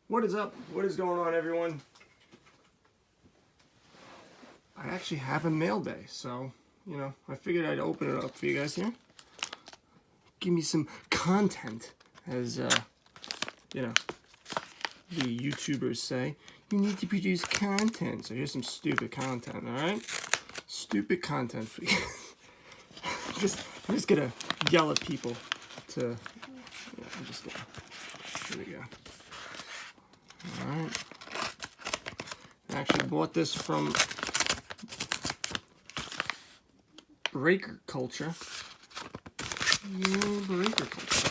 What is up? What is going on, everyone? I actually have a mail day, so, I figured I'd open it up for you guys here. Give me some content, as, the YouTubers say. You need to produce content. So here's some stupid content, alright? Stupid content for you. I'm just gonna yell at people to, I'm just gonna, here we go. Alright. I actually bought this from Breaker Culture. Breaker Culture.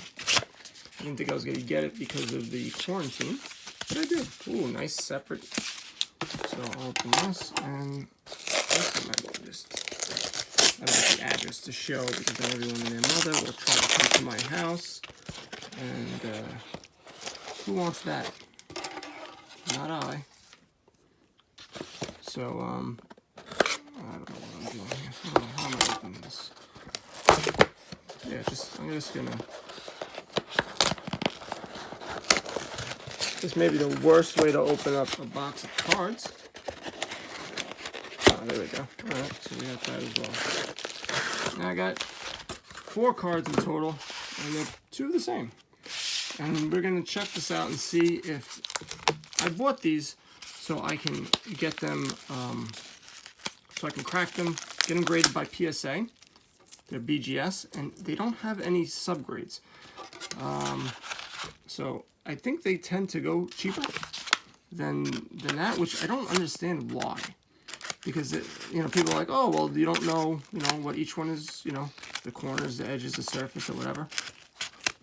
I didn't think I was going to get it because of the quarantine, but I did. Ooh, nice separate. So I'll open this, and this I might just, I want the address to show because then everyone and their mother will try to come to my house, and who wants that? Not I. So, I don't know what I'm doing here. I don't know how I'm going to open this. Yeah, I'm just going to... This may be the worst way to open up a box of cards. Oh, there we go. Alright, so we got that as well. Now I got 4 cards in total, and they're 2 of the same. And we're going to check this out and see if... I bought these so I can get them, so I can crack them, get them graded by PSA. They're BGS, and they don't have any subgrades. So I think they tend to go cheaper than that, which I don't understand why. Because, people are like, oh, well, you don't know, what each one is, the corners, the edges, the surface, or whatever.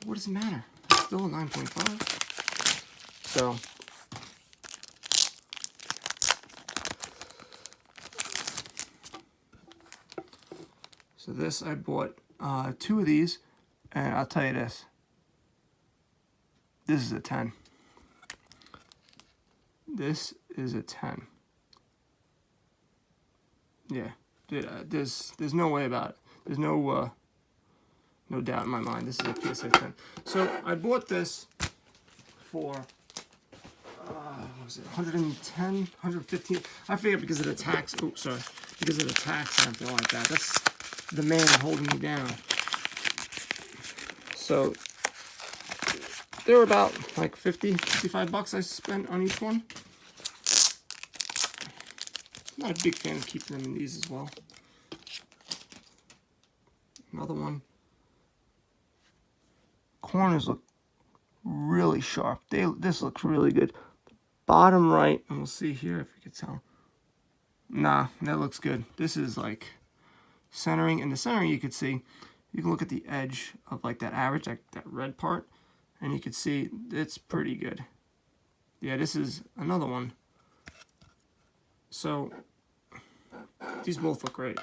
But what does it matter? It's still a 9.5. So... So this, I bought 2 of these, and I'll tell you this. This is a 10. This is a 10. Yeah, there's no way about it. There's no doubt in my mind. This is a PSA 10. So I bought this for, what was it, 110, 115? I forget because of the tax. Oh, sorry. Because of the tax and everything like that. That's the man holding me down. So they were about like 50, 55 bucks I spent on each one. I'm not a big fan of keeping them in these as well. Another one. Corners look really sharp. This looks really good. Bottom right, and we'll see here if we can tell. Nah, that looks good. This is like centering, and the centering you could see, you can look at the edge of like that average, like that red part, and you can see it's pretty good. Yeah, this is another one. So these both look great.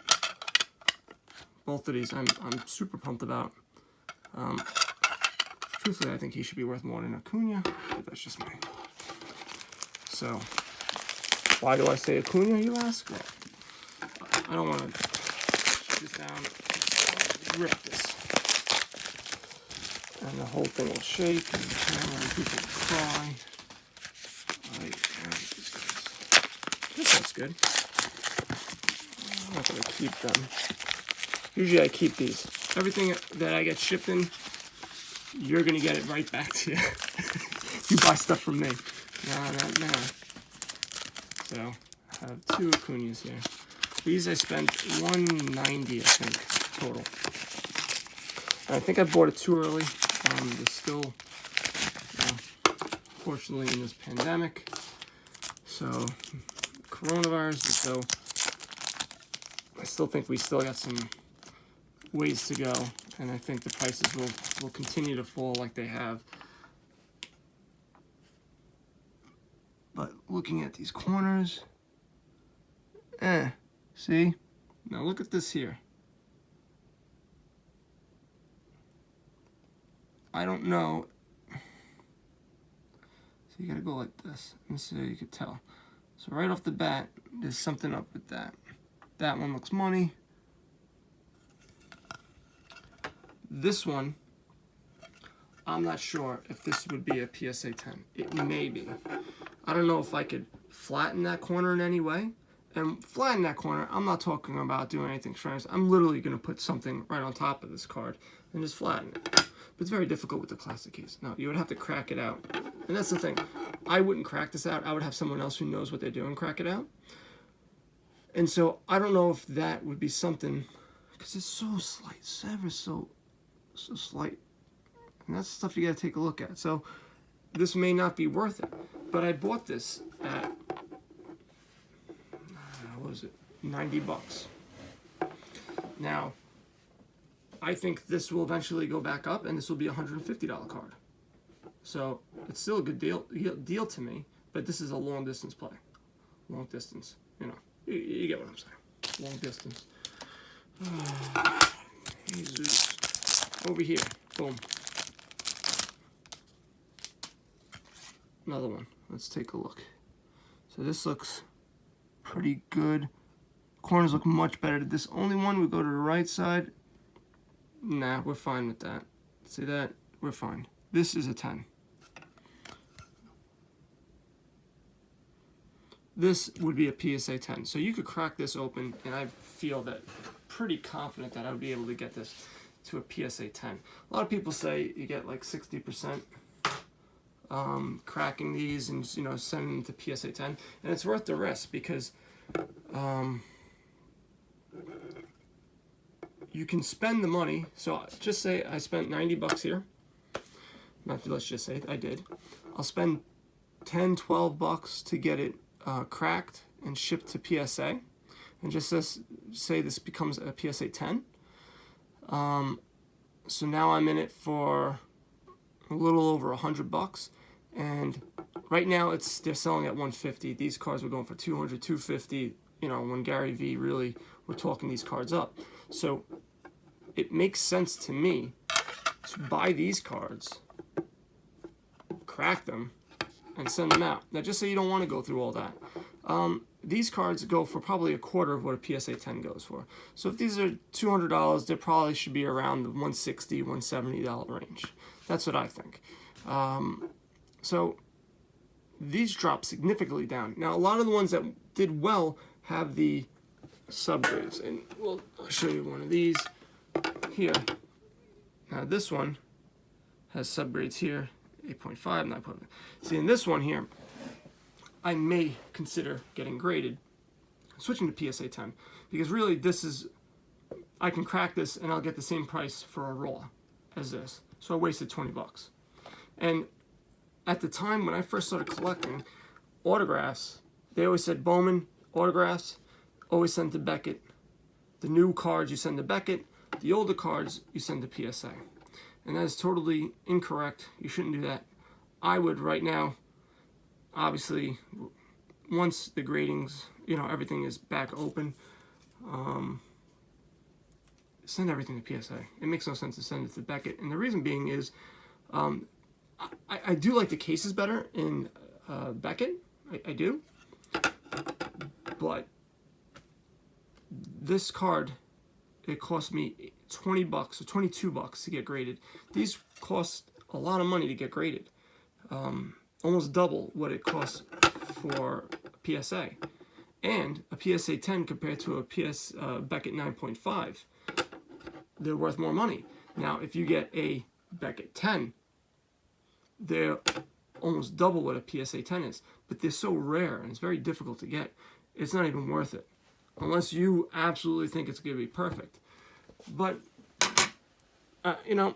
Both of these I'm super pumped about. Truthfully, I think he should be worth more than Acuna, but that's just me. So why do I say Acuna, you ask? Well, I don't want to this down, rip this, and the whole thing will shake, and people will cry. This looks good. I'm not going to keep them. Usually I keep these. Everything that I get shipped in, you're going to get it right back to you. You buy stuff from me. No. So, I have 2 Acunas here. These I spent $190, I think, total. And I think I bought it too early. There's still, fortunately, in this pandemic, so coronavirus, so I still think we still got some ways to go, and I think the prices will continue to fall like they have. But looking at these corners, see? Now look at this here. I don't know. So you gotta go like this, and so you could tell. So right off the bat, there's something up with that. That one looks money. This one, I'm not sure if this would be a PSA 10. It may be. I don't know if I could flatten that corner in any way. And flatten that corner, I'm not talking about doing anything strenuous. I'm literally going to put something right on top of this card and just flatten it. But it's very difficult with the plastic keys. No, you would have to crack it out. And that's the thing. I wouldn't crack this out. I would have someone else who knows what they're doing crack it out. And so I don't know if that would be something, because it's so slight, ever so slight. And that's stuff you got to take a look at. So this may not be worth it. But I bought this at, what was it, 90 bucks. Now, I think this will eventually go back up, and this will be a $150 card. So it's still a good deal to me, but this is a long distance play. Long distance, you know, you get what I'm saying. Long distance. Jesus. Over here, boom. Another one. Let's take a look. So this looks pretty good. Corners look much better. This only one, we go to the right side. Nah, we're fine with that. See that? We're fine. This is a 10. This would be a PSA 10. So you could crack this open, and I feel that pretty confident that I would be able to get this to a PSA 10. A lot of people say you get like 60% cracking these and, you know, sending them to PSA 10, and it's worth the risk because you can spend the money. So just say I spent 90 bucks here. Let's just say I did. I'll spend 10, 12 bucks to get it cracked and shipped to PSA, and just say this becomes a PSA 10. So now I'm in it for a little over 100 bucks, and right now they're selling at 150. These cards were going for 200, 250. You know, when Gary V really were talking these cards up. So it makes sense to me to buy these cards, crack them, and send them out. Now, just say you don't want to go through all that. These cards go for probably a quarter of what a PSA 10 goes for. So if these are $200, they probably should be around the $160, $170 range. That's what I think. So these drop significantly down. Now, a lot of the ones that did well have the subgrades, and I'll show you one of these here. Now this one has subgrades here, 8.5, 9.5. See, in this one here, I may consider getting graded, switching to PSA 10, because really this is, I can crack this and I'll get the same price for a raw as this. So I wasted 20 bucks. And at the time when I first started collecting autographs, they always said Bowman autographs, always send to Beckett. The new cards you send to Beckett, the older cards you send to PSA. And that is totally incorrect. You shouldn't do that. I would right now, obviously, once the gradings, you know, everything is back open, send everything to PSA. It makes no sense to send it to Beckett. And the reason being is, I do like the cases better in Beckett. I do. But this card, it cost me 20 bucks or 22 bucks to get graded. These cost a lot of money to get graded. Almost double what it costs for a PSA. And a PSA 10 compared to a Beckett 9.5, they're worth more money. Now, if you get a Beckett 10, they're almost double what a PSA 10 is. But they're so rare and it's very difficult to get. It's not even worth it. Unless you absolutely think it's going to be perfect. But, you know,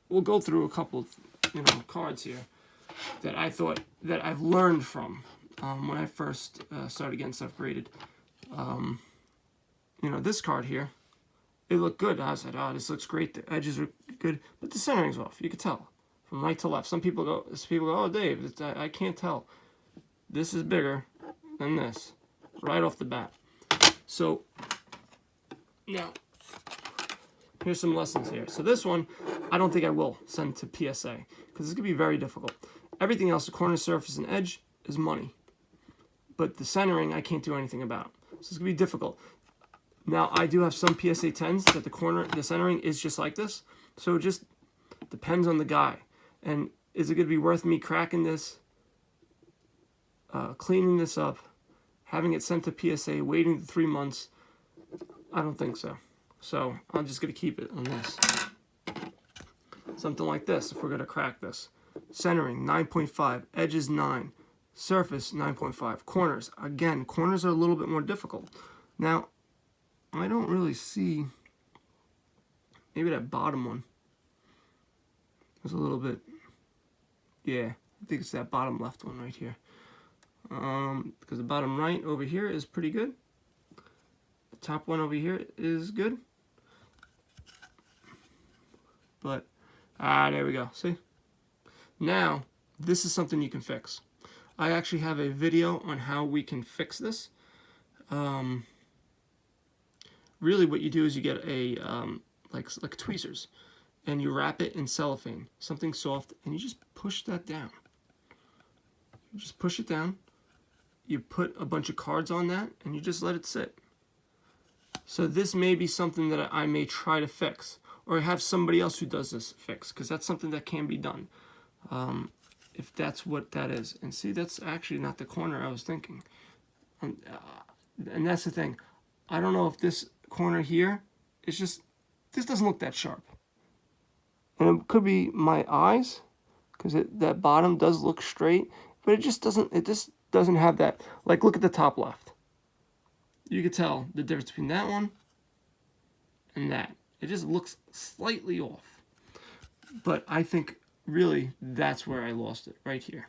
we'll go through a couple of, you know, cards here that I thought that I've learned from when I first started getting stuff graded. You know, this card here, it looked good. I said, oh, this looks great. The edges are good, but the centering's off. You can tell from right to left. Some people go, oh, Dave, I can't tell. This is bigger than this, right off the bat. So now, here's some lessons here. So this one, I don't think I will send to PSA because it's gonna be very difficult. Everything else, the corner, surface, and edge is money, but the centering I can't do anything about. So it's gonna be difficult. Now I do have some PSA 10s that the corner, the centering is just like this. So just Depends on the guy. And is it going to be worth me cracking this, cleaning this up, having it sent to PSA, waiting 3 months? I don't think so. So I'm just going to keep it on this. Something like this, if we're going to crack this. Centering, 9.5. Edges, 9. Surface, 9.5. Corners, again, corners are a little bit more difficult. Now, I don't really see, maybe that bottom one is a little bit, yeah, I think it's that bottom left one right here. Because the bottom right over here is pretty good. The top one over here is good. But, there we go, see? Now, this is something you can fix. I actually have a video on how we can fix this. Really what you do is you get a, like tweezers, and you wrap it in cellophane, something soft, and you just push that down. You just push it down, you put a bunch of cards on that, and you just let it sit. So this may be something that I may try to fix, or have somebody else who does this fix, because that's something that can be done. If that's what that is. And see, that's actually not the corner I was thinking. And that's the thing. I don't know if this corner here, it's just, this doesn't look that sharp. And it could be my eyes, because that bottom does look straight, but it just doesn't have that, like look at the top left. You could tell the difference between that one and that. It just looks slightly off. But I think really that's where I lost it, right here.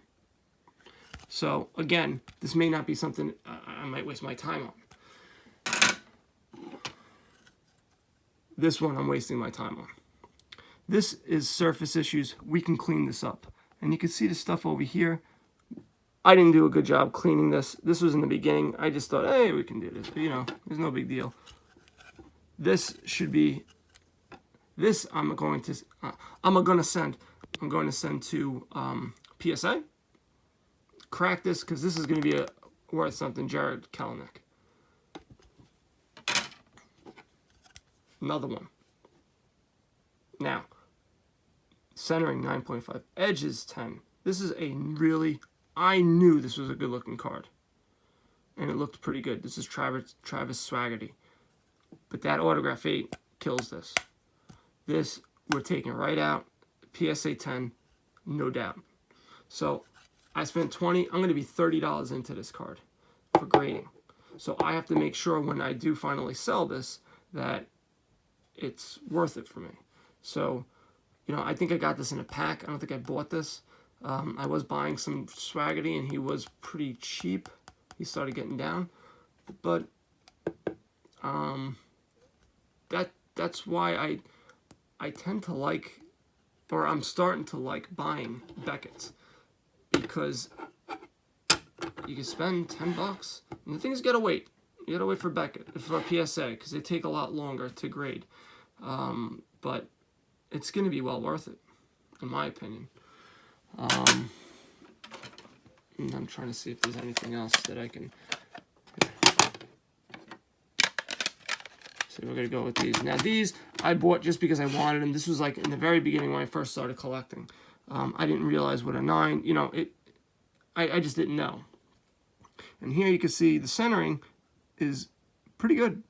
So again, this may not be something I might waste my time on. This one I'm wasting my time on. This is surface issues. We can clean this up. And you can see the stuff over here. I didn't do a good job cleaning this. This was in the beginning. I just thought, hey, we can do this. But, you know, there's no big deal. This should be, this I'm going to send to PSA. Crack this, because this is going to be worth something. Jared Kalanick. Another one. Now, centering 9.5, edges 10. This is a really, I knew this was a good looking card. And it looked pretty good. This is Travis Swaggerty. But that autograph 8 kills this. This we're taking right out. PSA 10, no doubt. So I spent $20, I'm going to be $30 into this card for grading. So I have to make sure when I do finally sell this that it's worth it for me. So, you know, I think I got this in a pack. I don't think I bought this. I was buying some Swaggerty, and he was pretty cheap. He started getting down. But that's why I tend to like, or I'm starting to like buying Beckett's, because you can spend $10, and the thing's gotta wait. You gotta wait for Beckett, for PSA, because they take a lot longer to grade. But it's gonna be well worth it, in my opinion. And I'm trying to see if there's anything else that I can. So we're gonna go with these. Now these I bought just because I wanted them. This was like in the very beginning when I first started collecting. I didn't realize what a 9. You know, I just didn't know. And here you can see the centering is pretty good.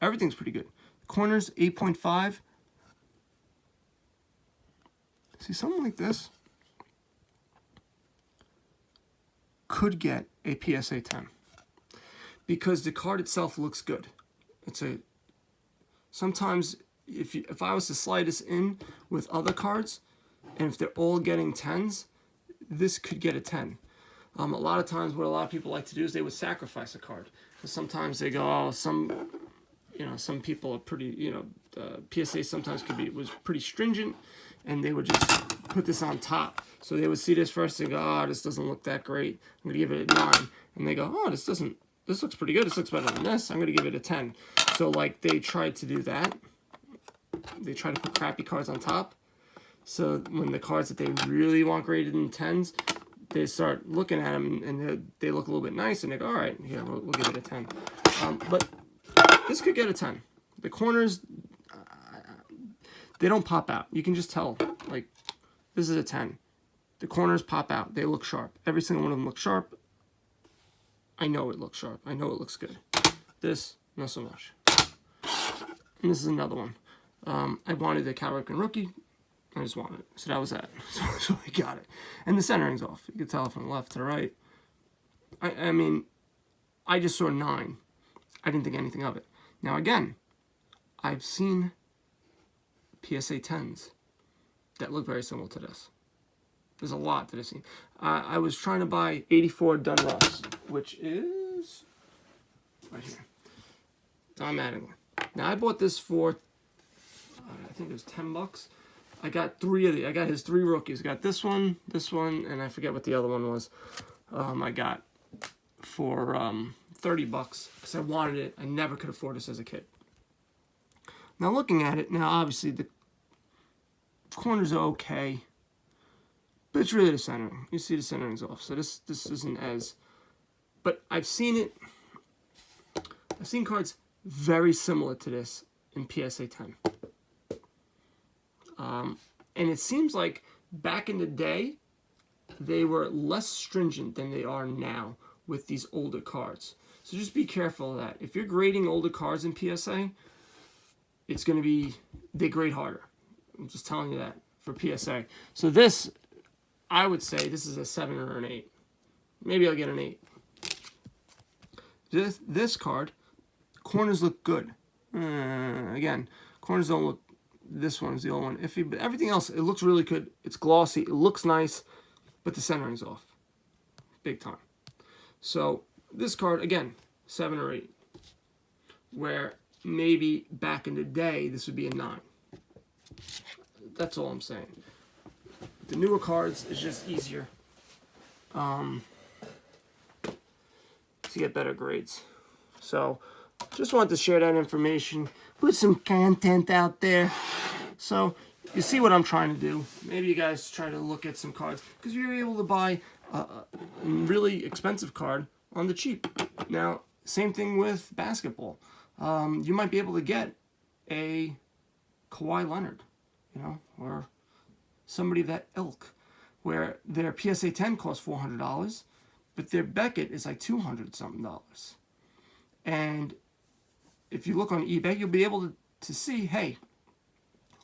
Everything's pretty good. Corners 8.5. See, something like this could get a PSA 10 because the card itself looks good. Sometimes if I was to slide this in with other cards, and if they're all getting 10s, this could get a 10. A lot of times what a lot of people like to do is they would sacrifice a card, because sometimes they go, oh, some people are pretty, PSA sometimes was pretty stringent, and they would just put this on top. So they would see this first and go, oh, this doesn't look that great. I'm going to give it a 9. And they go, oh, this looks pretty good. This looks better than this. I'm going to give it a 10. So, like, they tried to do that. They try to put crappy cards on top. So when the cards that they really want graded in 10s, they start looking at them, and they look a little bit nice, and they go, all right, yeah, we'll give it a 10. But this could get a 10. The corners, they don't pop out. You can just tell, like, This is a 10. The corners pop out. They look sharp. Every single one of them looks sharp. I know it looks sharp. I know it looks good. This, not so much. And this is another one. I wanted the Cal Ripken rookie. I just wanted it. So that was that. So I got it. And the centering's off. You can tell from left to right. I mean, I just saw 9. I didn't think anything of it. Now again, I've seen PSA 10s that look very similar to this. There's a lot that I've seen. I was trying to buy 84 Dunruss, which is right here. Don Mattingly. Now I bought this for, I think it was $10. I got 3 of these. I got his 3 rookies. I got this one, and I forget what the other one was. I got for $30 because I wanted it. I never could afford this as a kid. Now looking at it, now obviously the corners are okay, but it's really the centering. You see the centering's off, so this isn't as, but I've seen it. I've seen cards very similar to this in PSA 10. And it seems like back in the day, they were less stringent than they are now with these older cards. So just be careful of that. If you're grading older cards in PSA, it's going to be, they grade harder. I'm just telling you that for PSA. So this, I would say this is a 7 or an 8. Maybe I'll get an 8. This card, corners look good. Again, corners don't look, this one's the old one iffy, but everything else, it looks really good. It's glossy, it looks nice, but the centering's off. Big time. So this card, again, 7 or 8. Where maybe back in the day, this would be a 9. That's all I'm saying. The newer cards is just easier to get better grades. So just wanted to share that information, put some content out there. So you see what I'm trying to do. Maybe you guys try to look at some cards because you're able to buy a really expensive card on the cheap. Now, same thing with basketball. You might be able to get a Kawhi Leonard, you know, or somebody of that ilk, where their PSA 10 costs $400, but their Beckett is like $200-something. And if you look on eBay, you'll be able to see, hey,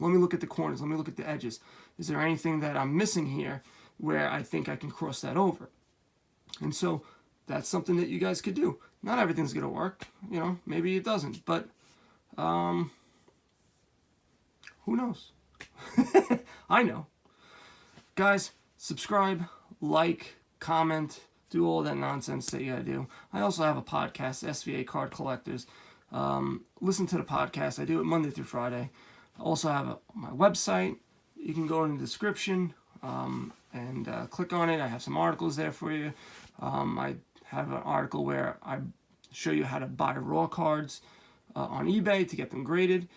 let me look at the corners, let me look at the edges. Is there anything that I'm missing here where I think I can cross that over? And so that's something that you guys could do. Not everything's going to work, you know, maybe it doesn't, but who knows? I know. Guys, subscribe, like, comment, do all that nonsense that you gotta do. I also have a podcast, SVA Card Collectors. Listen to the podcast. I do it Monday through Friday. I also have my website. You can go in the description and click on it. I have some articles there for you. I have an article where I show you how to buy raw cards on eBay to get them graded.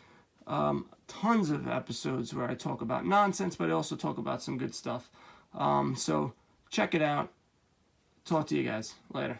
Tons of episodes where I talk about nonsense, but I also talk about some good stuff. So check it out. Talk to you guys later.